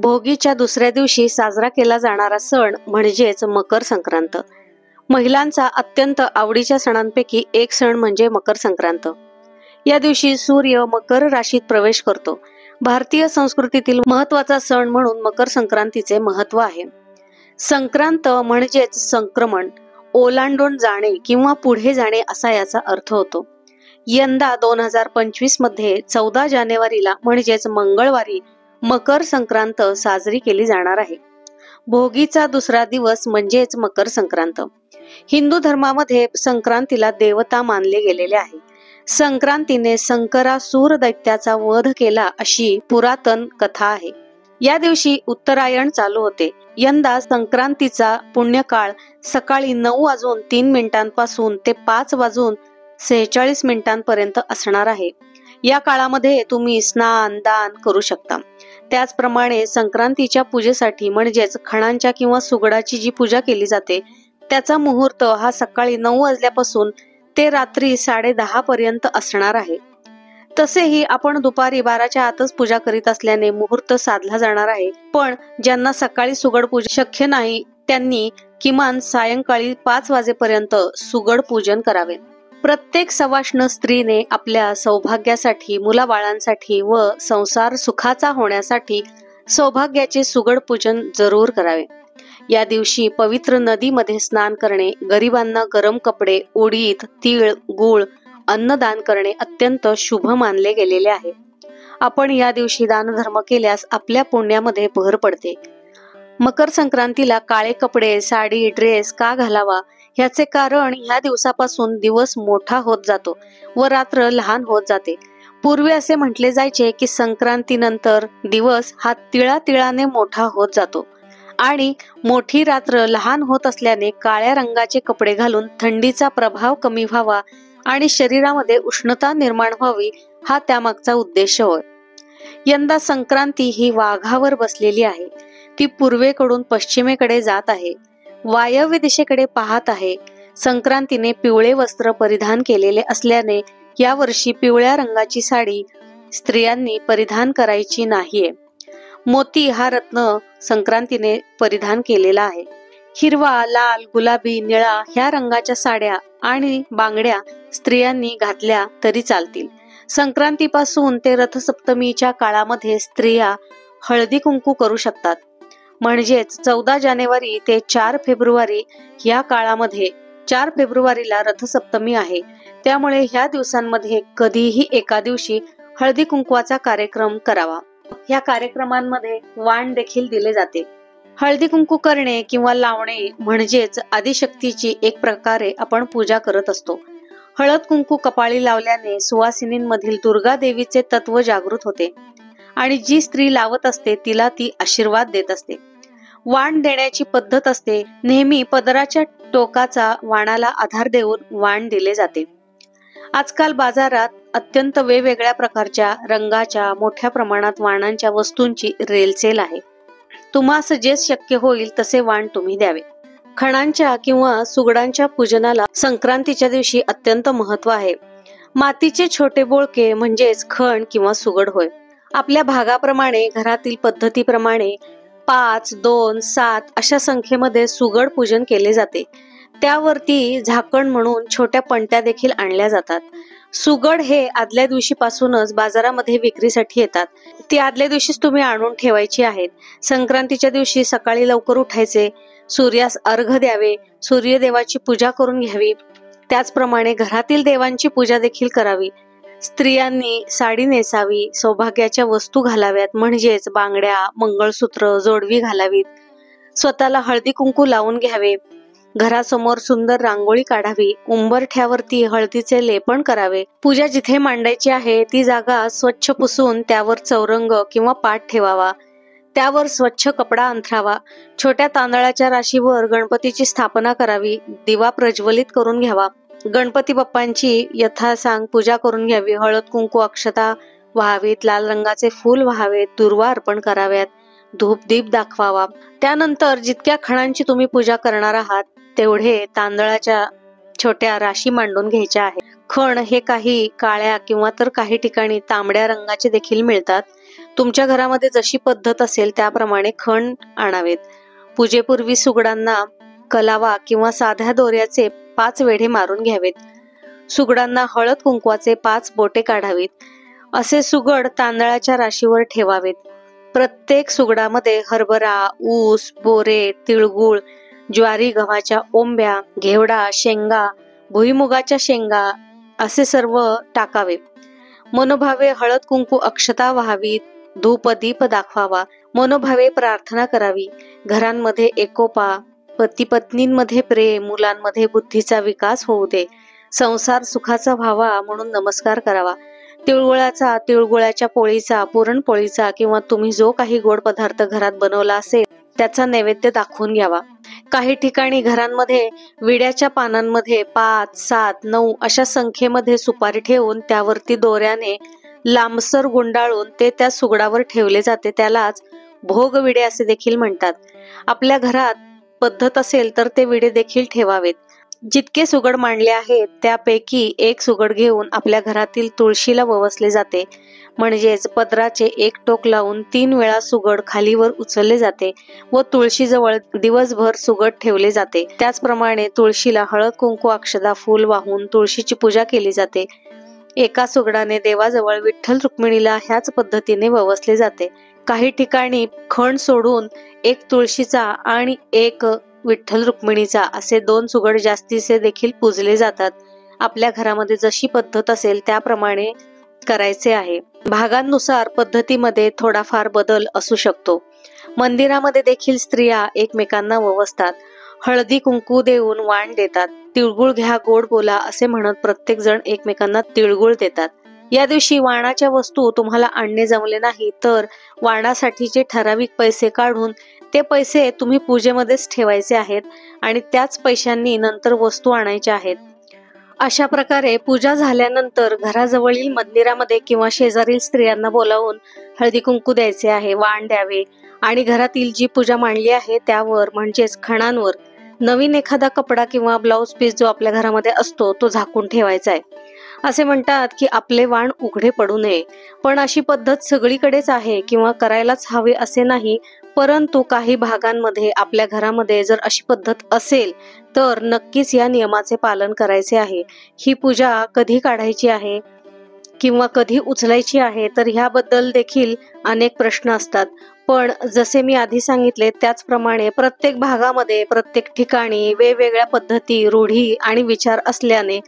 भोगीच्या दुसऱ्या दिवशी साजरा केला जाणारा सण म्हणजेच मकर संक्रांत. महिलांचा अत्यंत आवडीच्या सणांपैकी एक सण म्हणजे मकर संक्रांत. या दिवशी सूर्य मकर राशीत प्रवेश करतो. भारतीय संस्कृतीतील महत्वाचा सण म्हणून मकर संक्रांतीचे महत्व आहे. संक्रांत म्हणजेच संक्रमण, ओलांडून जाणे किंवा पुढे जाणे असा याचा अर्थ होतो. यंदा 2025 मध्ये 14 जानेवारीला म्हणजेच मंगळवारी मकर संक्रांत साजरी केली जाणार आहे. भोगीचा दुसरा दिवस म्हणजेच मकर संक्रांत. हिंदू धर्मामध्ये संक्रांतीला देवता मानले गेलेले आहे. संक्रांतीने संकरासूर दैत्याचा वध केला अशी पुरातन कथा आहे. या दिवशी उत्तरायण चालू होते. यंदा संक्रांतीचा पुण्यकाळ सकाळी 9:03 पासून ते 5:46 पर्यंत असणार आहे. या काळामध्ये तुम्ही स्नान दान करू शकता. त्याचप्रमाणे संक्रांतीच्या पूजेसाठी म्हणजेच खणांच्या किंवा सुगडाची जी पूजा केली जाते त्याचा मुहूर्त हा सकाळी 9 वाजल्यापासून ते रात्री 10:30 पर्यंत असणार आहे. तसेही आपण दुपारी 12च्या आतच पूजा करीत असल्याने मुहूर्त साधला जाणार आहे. पण ज्यांना सकाळी सुगड पूजा शक्य नाही त्यांनी किमान सायंकाळी 5 वाजेपर्यंत सुगड पूजन करावे. प्रत्येक सवाष्ण स्त्रीने आपल्या सौभाग्यासाठी, मुलाबाळांसाठी व संसार सुखाचा होण्यासाठी सौभाग्याचे सुगड पूजन जरूर करावे. या दिवशी पवित्र नदीमध्ये स्नान करणे, गरिबांना गरम कपडे, उडीद, तीळ, गूळ, अन्नदान करणे अत्यंत शुभ मानले गेलेले आहे. आपण या दिवशी दानधर्म केल्यास आपल्या पुण्यामध्ये भर पडते. मकर संक्रांतीला काळे कपडे, साडी, ड्रेस का घालावा ह्याचे कारण ह्या दिवसापासून दिवस मोठा होत जातो व रात्र लहान होत जाते. पूर्वी असे म्हटले जायचे की संक्रांतीनंतर दिवस हा तिळातिळाने मोठा होत जातो आणि मोठी रात्र लहान होत असल्याने काळ्या रंगाचे कपडे घालून थंडीचा प्रभाव कमी व्हावा आणि शरीरामध्ये उष्णता निर्माण व्हावी हा त्यामागचा उद्देश होय. यंदा संक्रांती ही वाघावर बसलेली आहे. ती पूर्वेकडून पश्चिमेकडे जात आहे, वायव्य दिशेकडे पाहत आहे. संक्रांतीने पिवळे वस्त्र परिधान केलेले असल्याने यावर्षी पिवळ्या रंगाची साडी स्त्रियांनी परिधान करायची नाहीये. मोती हा रत्न संक्रांतीने परिधान केलेला आहे. हिरवा, लाल, गुलाबी, निळा ह्या रंगाच्या साड्या आणि बांगड्या स्त्रियांनी घातल्या तरी चालतील. संक्रांतीपासून ते रथसप्तमीच्या काळामध्ये स्त्रिया हळदी कुंकू करू शकतात. म्हणजेच 14 जानेवारी ते 4 फेब्रुवारी या काळामध्ये 4 फेब्रुवारीला रथसप्तमी आहे. त्यामुळे ह्या दिवसांमध्ये कधीही एका दिवशी हळदी कुंकवाचा कार्यक्रम करावा. या कार्यक्रमांमध्ये वाण देखील दिले जाते. हळदी कुंकू करणे किंवा लावणे म्हणजेच आदिशक्तीची एक प्रकारे आपण पूजा करत असतो. हळद कुंकू कपाळी लावल्याने सुवासिनींमधील दुर्गा देवीचे तत्व जागृत होते आणि जी स्त्री लावत असते तिला ती आशीर्वाद देत असते. वाण देण्याची पद्धत असते. नेहमी पदराच्या टोकाचा वाणाला आधार देऊन वाण दिले जाते. आजकाल बाजारात अत्यंत वेगवेगळ्या प्रकारच्या रंगाच्या मोठ्या प्रमाणात वाणांच्या वस्तूंची रेलसेल आहे. तुम्हास जे शक्य होईल तसे वाण तुम्ही द्यावे. खणांच्या किंवा सुगडांच्या पूजनाला संक्रांतीच्या दिवशी अत्यंत महत्व आहे. मातीचे छोटे बोळके म्हणजेच खण किंवा सुगड होय. आपल्या भागाप्रमाणे, घरातील पद्धतीप्रमाणे 5, 2, 7 अशा संख्येमध्ये सुगड पूजन केले जाते. त्यावरती झाकण म्हणून छोट्या पणत्या देखील आणल्या जातात. सुगड हे आदल्या दिवशीपासूनच बाजारामध्ये विक्रीसाठी येतात. ती आदल्या दिवशीच तुम्ही आणून ठेवायची आहेत. संक्रांतीच्या दिवशी सकाळी लवकर उठायचे, सूर्यास अर्घ द्यावे, सूर्यदेवाची पूजा करून घ्यावी. त्याचप्रमाणे घरातील देवांची पूजा देखील करावी. स्त्रियांनी साडी नेसावी, सौभाग्याच्या वस्तू घालाव्यात म्हणजेच बांगड्या, मंगळसूत्र, जोडवी घालावीत. स्वतःला हळदी कुंकू लावून घ्यावे. घरासमोर सुंदर रांगोळी काढावी. उंबरठ्यावरती हळदीचे लेपन करावे. पूजा जिथे मांडायची आहे ती जागा स्वच्छ पुसून त्यावर चौरंग किंवा पाट ठेवावा. त्यावर स्वच्छ कपडा अंथरावा. छोट्या तांदळाच्या राशीवर गणपतीची स्थापना करावी. दिवा प्रज्वलित करून घ्यावा. गणपती बाप्पांची यथासांग पूजा करून घ्यावी. हळद कुंकू अक्षता व्हावीत, लाल रंगाचे फूल व्हावेत, दुर्वा अर्पण कराव्यात, धूप दीप दाखवावा. त्यानंतर जितक्या खणांची तुम्ही पूजा करणार आहात तेवढे तांदळाच्या छोट्या राशी मांडून घ्यायच्या आहेत. खण हे काही काळ्या किंवा तर काही ठिकाणी तांबड्या रंगाचे देखील मिळतात. तुमच्या घरामध्ये जशी पद्धत असेल त्याप्रमाणे खण आणावेत. पूजेपूर्वी सुगडांना कलावा किंवा साध्या दोऱ्याचे 5 वेढे मारून घ्यावेत. सुगडांना हळद कुंकवाचे 5 बोटे काढावीत. असे सुगड तांदळाच्या राशीवर ठेवावेत. प्रत्येक सुगडामध्ये हरभरा, ऊस, बोरे, तिळगुळ, ज्वारी गव्हाच्या ओंब्या, घेवडा, शेंगा, भुईमुगाच्या शेंगा असे सर्व टाकावे. मनोभावे हळद कुंकू अक्षता व्हावीत. धूप दीप दाखवावा. मनोभावे प्रार्थना करावी. घरांमध्ये एकोपा, पती पत्नींमध्ये प्रेम, मुलांमध्ये बुद्धीचा विकास होऊ दे, संसार सुखाचा व्हावा म्हणून नमस्कार करावा. तिळगुळाचा, तिळगुळाच्या पोळीचा, पुरणपोळीचा किंवा तुम्ही जो काही गोड पदार्थ घरात बनवला असेल त्याचा नैवेद्य दाखवून घ्यावा. काही ठिकाणी घरांमध्ये विड्याच्या पानांमध्ये 5, 7, 9 अशा संख्येमध्ये सुपारी ठेवून त्यावरती दोऱ्याने लांबसर गुंडाळून ते त्या सुगडावर ठेवले जाते. त्यालाच भोग विडे असे देखील म्हणतात. आपल्या घरात पद्धत असेल तर ते विडे देखील ठेवावेत. जितके सुगड मांडले आहेत त्यापैकी एक सुगड घेऊन आपल्या घरातील तुळशीला ववसले जाते. म्हणजेच पदराचे एक टोक लावून 3 वेळा सुगड खालीवर उचलले जाते व तुळशीजवळ दिवसभर सुगड ठेवले जाते. त्याचप्रमाणे तुळशीला हळद कुंकू अक्षदा फूल वाहून तुळशीची पूजा केली जाते. एका सुगडाने देवाजवळ विठ्ठल रुक्मिणीला ह्याच पद्धतीने ववसले जाते. काही ठिकाणी खण सोडून एक तुळशीचा आणि एक विठ्ठल रुक्मिणीचा असे 2 सुगड जास्तीचे देखील पूजले जातात. आपल्या घरामध्ये जशी पद्धत असेल त्याप्रमाणे करायचे आहे. भागांनुसार पद्धतीमध्ये थोडाफार बदल असू शकतो. मंदिरामध्ये देखील स्त्रिया एकमेकांना ववसतात. हळदी कुंकू देऊन वाण देतात. तिळगुळ घ्या गोड बोला असे म्हणत प्रत्येक जण एकमेकांना तिळगुळ देतात. या दिवशी वाणाच्या वस्तू तुम्हाला आणणे जमले नाही तर वाणासाठीचे ठराविक पैसे काढून ते पैसे तुम्ही पूजेमध्येच ठेवायचे आहेत आणि त्याच पैशांनी नंतर वस्तू आणायच्या आहेत. अशा प्रकारे पूजा झाल्यानंतर घराजवळील मंदिरामध्ये किंवा शेजारील स्त्रियांना बोलावून हळदी कुंकू द्यायचे आहे, वाण द्यावे आणि घरातील जी पूजा मांडली आहे त्यावर म्हणजेच खणांवर नवीन एखादा कपडा किंवा ब्लाउज पीस जो आपल्या घरामध्ये असतो तो झाकून ठेवायचा आहे. असे म्हणतात की आपले वाण उघडे पडू नये. पण अशी पद्धत सगळीकडेच आहे किंवा करायलाच हवे असे नाही. परंतु काही भागांमध्ये आपल्या घरामध्ये जर अशी पद्धत असेल तर नक्कीच या नियमाचे पालन करायचे आहे. ही पूजा कधी काढायची आहे किंवा कधी उचलायची आहे तर ह्याबद्दल देखील अनेक प्रश्न असतात. पण जसे मी आधी सांगितले त्याचप्रमाणे प्रत्येक भागामध्ये प्रत्येक ठिकाणी वेगवेगळ्या पद्धती, रूढी आणि विचार असल्याने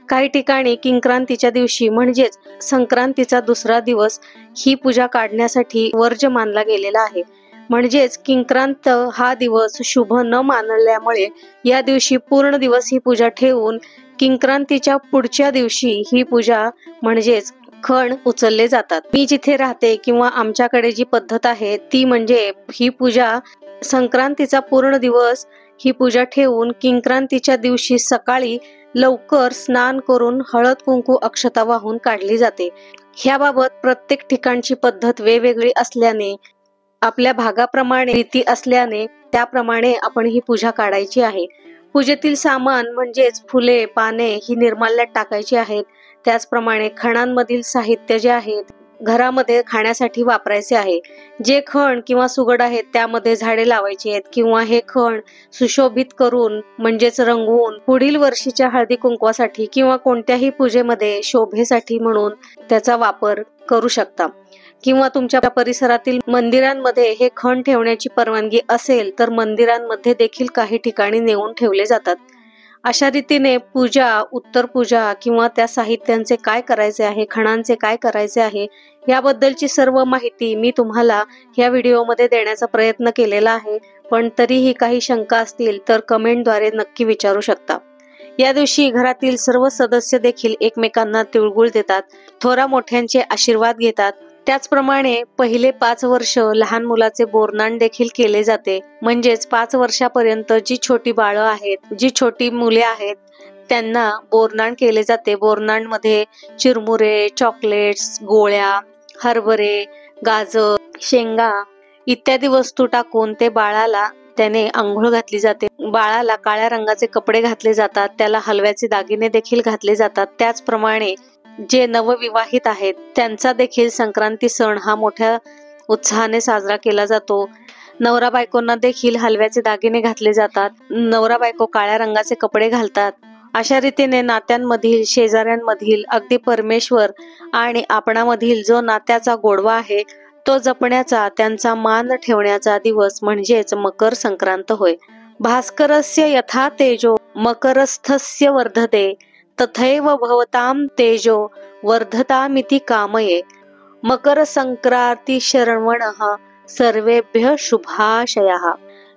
काही ठिकाणी किंक्रांतीच्या दिवशी म्हणजेच संक्रांतीचा दुसरा दिवस ही पूजा काढण्यासाठी वर्ज्य मानला गेलेला आहे. म्हणजेच किंक्रांत हा दिवस शुभ न मानल्यामुळे या दिवशी पूर्ण दिवस ही पूजा ठेवून किंक्रांतीच्या पुढच्या दिवशी ही पूजा म्हणजेच खण उचलले जातात. मी जिथे राहते किंवा आमच्याकडे जी पद्धत आहे ती म्हणजे ही पूजा संक्रांतीचा पूर्ण दिवस ही पूजा ठेवून किंक्रांतीच्या दिवशी सकाळी लवकर स्नान करून हळद कुंकू अक्षता वाहून काढली जाते. ह्याबाबत प्रत्येक ठिकाणची पद्धत वेगवेगळी असल्याने आपल्या भागाप्रमाणे रीती असल्याने त्याप्रमाणे आपण ही पूजा काढायची आहे. पूजेतील सामान म्हणजेच फुले, पाने ही निर्माल्यात टाकायची आहेत. त्याचप्रमाणे खणांमधील साहित्य जे आहेत घरामध्ये खाण्यासाठी वापरायचे आहे. जे खण किंवा सुगड आहेत त्यामध्ये झाडे लावायची आहेत किंवा हे खण सुशोभित करून म्हणजेच रंगवून पुढील वर्षीच्या हळदी कुंकवासाठी किंवा कोणत्याही पूजेमध्ये शोभेसाठी म्हणून त्याचा वापर करू शकता. किंवा तुमच्या परिसरातील मंदिरांमध्ये हे खण ठेवण्याची परवानगी असेल तर मंदिरांमध्ये देखील काही ठिकाणी नेऊन ठेवले जातात. अशा रीतीने पूजा, उत्तर पूजा किंवा त्या साहित्यांचे काय करायचे आहे, खणांचे काय करायचे आहे याबद्दलची सर्व माहिती मी तुम्हाला या व्हिडिओमध्ये देण्याचा प्रयत्न केलेला आहे. पण तरीही काही शंका असतील तर कमेंटद्वारे नक्की विचारू शकता. या दिवशी घरातील सर्व सदस्य देखील एकमेकांना तिळगुळ देतात, थोरा मोठ्यांचे आशीर्वाद घेतात. त्याचप्रमाणे पहिले 5 वर्ष लहान मुलाचे बोरनाण देखील केले जाते. म्हणजेच 5 वर्षापर्यंत जी छोटी बाळं आहेत, जी छोटी मुले आहेत त्यांना बोरनाण केले जाते. बोरनाणमध्ये चिरमुरे, चॉकलेट्स, गोळ्या, हरभरे, गाजर, शेंगा इत्यादी वस्तू टाकून ते बाळाला त्याने आंघोळ घातली जाते. बाळाला काळ्या रंगाचे कपडे घातले जातात. त्याला हलव्याचे दागिने देखील घातले जातात. त्याचप्रमाणे जे नवविवाहित आहेत त्यांचा देखील संक्रांती सण हा मोठ्या उत्साहाने साजरा केला जातो. नवरा बायकोंना देखील हलव्याचे दागिने घातले जातात. नवरा बायको काळ्या रंगाचे कपडे घालतात. अशा रीतीने नात्यांमधील, शेजाऱ्यांमधील, अगदी परमेश्वर आणि आपणामधील जो नात्याचा गोडवा आहे तो जपण्याचा, त्यांचा मान ठेवण्याचा दिवस म्हणजेच मकर संक्रांत होय. भास्करस्य यथा तेजो मकरस्थस्य वर्धते तथैव भवतां तेजो वर्धतामिति कामये. मकर संक्रांती शरवणः सर्वेभ्य शुभाशयाः.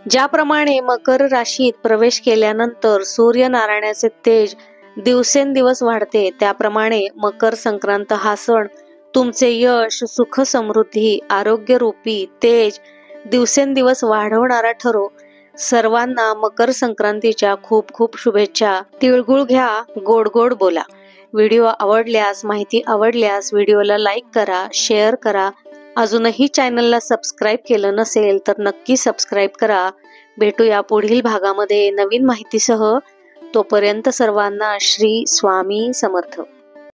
ज्याप्रमाणे मकर राशीत प्रवेश केल्यानंतर सूर्यनारायणाचे तेज दिवसेंदिवस वाढते, त्याप्रमाणे मकर संक्रांत हा सण तुमचे यश, सुख, समृद्धी, आरोग्यरूपी तेज दिवसेंदिवस वाढवणारा ठरो. सर्वांना मकर संक्रांतीच्या खूप खूप शुभेच्छा. तिळगुळ घ्या, गोड गोड बोला. व्हिडिओ आवडल्यास, माहिती आवडल्यास व्हिडिओला लाईक करा, शेअर करा. अजूनही चॅनलला सबस्क्राईब केलं नसेल तर नक्की सबस्क्राईब करा. भेटूया पुढील भागामध्ये नवीन माहितीसह. तोपर्यंत सर्वांना श्री स्वामी समर्थ.